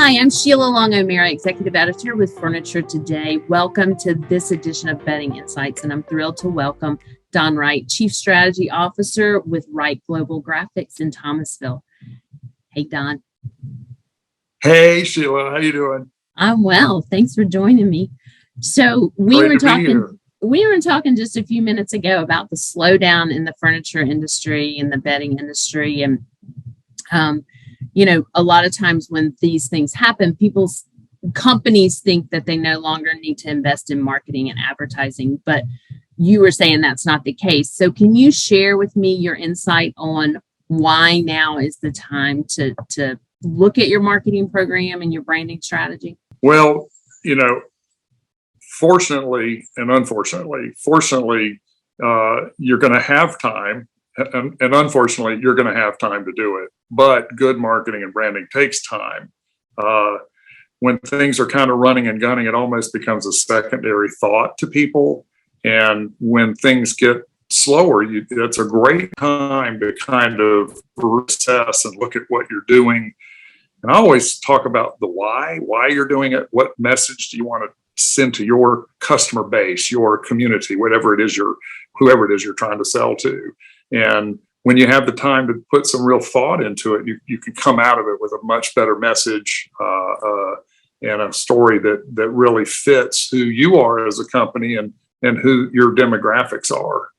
Hi, I'm Sheila Long-O'Meara, Executive Editor with Furniture Today. Welcome to this edition of Bedding Insights, and I'm thrilled to welcome Don Wright, Chief Strategy Officer with Wright Global Graphics in Thomasville. Hey, Don. Hey, Sheila. How you doing? I'm well. Thanks for joining me. So we were talking just a few minutes ago about the slowdown in the furniture industry and the bedding industry, and a lot of times when these things happen, companies think that they no longer need to invest in marketing and advertising, but you were saying that's not the case. So can you share with me your insight on why now is the time to look at your marketing program and your branding strategy? Well, fortunately and unfortunately, fortunately, you're going to have time. And unfortunately, you're going to have time to do it. But good marketing and branding takes time. When things are kind of running and gunning, it almost becomes a secondary thought to people. And when things get slower, it's a great time to kind of assess and look at what you're doing. And I always talk about the why you're doing it. What message do you want to send to your customer base, your community, whoever it is you're trying to sell to? And when you have the time to put some real thought into it, you can come out of it with a much better message and a story that really fits who you are as a company and who your demographics are.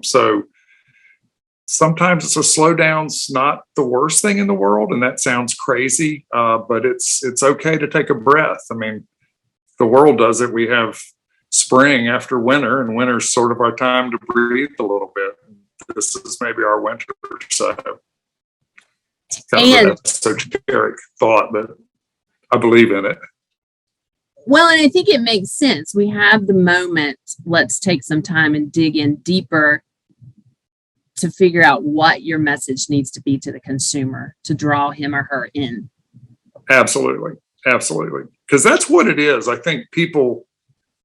So sometimes it's a slowdown's not the worst thing in the world, and that sounds crazy, but it's okay to take a breath. I mean, the world does it. We have spring after winter, and winter's sort of our time to breathe a little bit. This is maybe our winter, so it's kind of an esoteric thought, but I believe in it. Well, and I think it makes sense. We have the moment. Let's take some time and dig in deeper to figure out what your message needs to be to the consumer to draw him or her in. Absolutely. Because that's what it is. I think people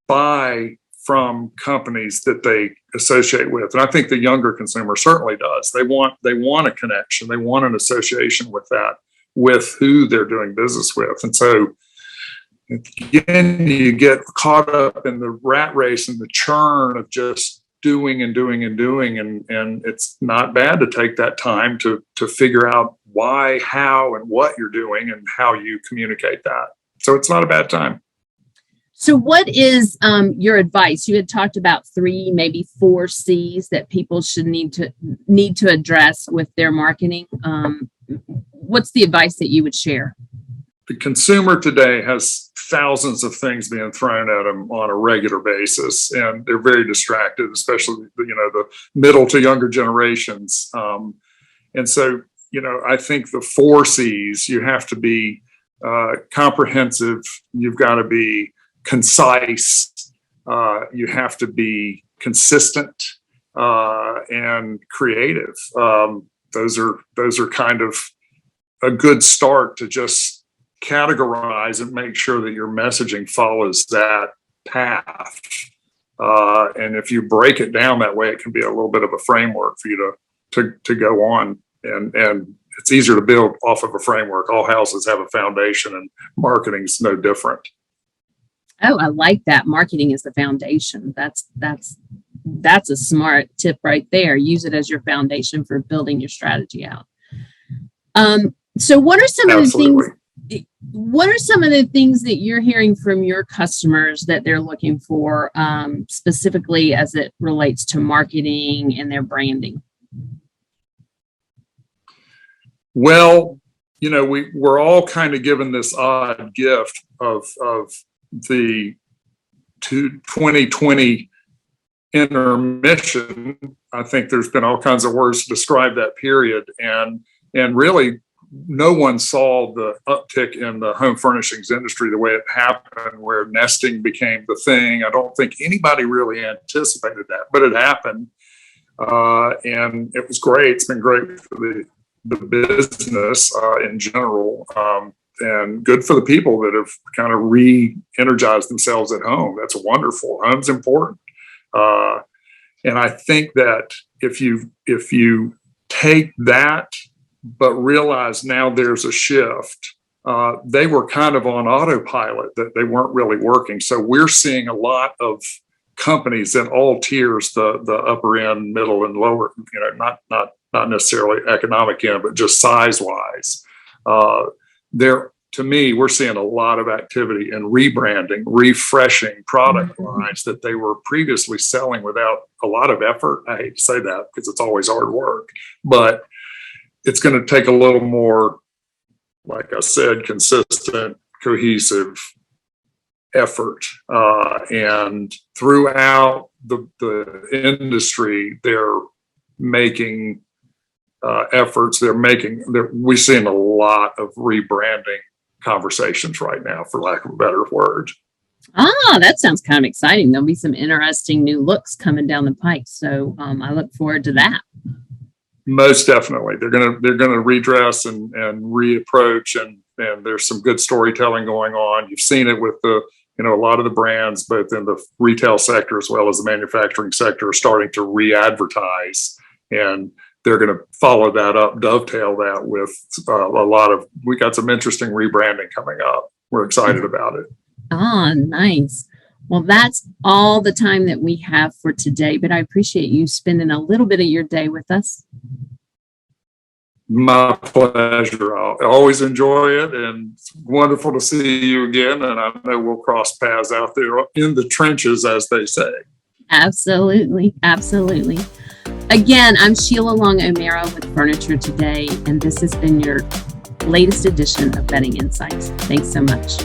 buy from companies that they associate with. And I think the younger consumer certainly does. They want a connection. They want an association with that, with who they're doing business with. And so again, you get caught up in the rat race and the churn of just doing. And it's not bad to take that time to figure out why, how, and what you're doing and how you communicate that. So it's not a bad time. So what is your advice? You had talked about 3, maybe 4 C's that people should need to address with their marketing. What's the advice that you would share? The consumer today has thousands of things being thrown at them on a regular basis, and they're very distracted, especially the middle to younger generations. And so I think the 4 C's, you have to be comprehensive. You've got to be concise, you have to be consistent and creative. Those are kind of a good start to just categorize and make sure that your messaging follows that path. And if you break it down that way, it can be a little bit of a framework for you to go on. And it's easier to build off of a framework. All houses have a foundation, and marketing's no different. Oh, I like that. Marketing is the foundation. That's a smart tip right there. Use it as your foundation for building your strategy out. So what are some Absolutely. of the things? What are some of the things that you're hearing from your customers that they're looking for, specifically as it relates to marketing and their branding? Well, we're all kind of given this odd gift of the 2020 intermission. I think there's been all kinds of words to describe that period, and really no one saw the uptick in the home furnishings industry the way it happened, where nesting became the thing. I don't think anybody really anticipated that, but it happened, and it was great. It's been great for the business in general. And good for the people that have kind of re-energized themselves at home. That's wonderful. Home's important. And I think that if you take that, but realize now there's a shift, they were kind of on autopilot, that they weren't really working. So we're seeing a lot of companies at all tiers, the upper end, middle, and lower, not necessarily economic end, but just size wise. To me, we're seeing a lot of activity in rebranding, refreshing product lines that they were previously selling without a lot of effort. I hate to say that because it's always hard work, but it's going to take a little more, like I said, consistent, cohesive effort. And throughout the industry, they're making efforts. We're seeing a lot of rebranding conversations right now, for lack of a better word. That sounds kind of exciting. There'll be some interesting new looks coming down the pike. So I look forward to that. Most definitely. They're gonna redress and reapproach, and there's some good storytelling going on. You've seen it with a lot of the brands, both in the retail sector as well as the manufacturing sector, are starting to re-advertise, and they're going to follow that up, dovetail that with we got some interesting rebranding coming up. We're excited about it. Nice. Well, that's all the time that we have for today, but I appreciate you spending a little bit of your day with us. My pleasure. I always enjoy it, and it's wonderful to see you again. And I know we'll cross paths out there in the trenches, as they say. Absolutely. Absolutely. Again, I'm Sheila Long O'Mara with Furniture Today, and this has been your latest edition of Bedding Insights. Thanks so much.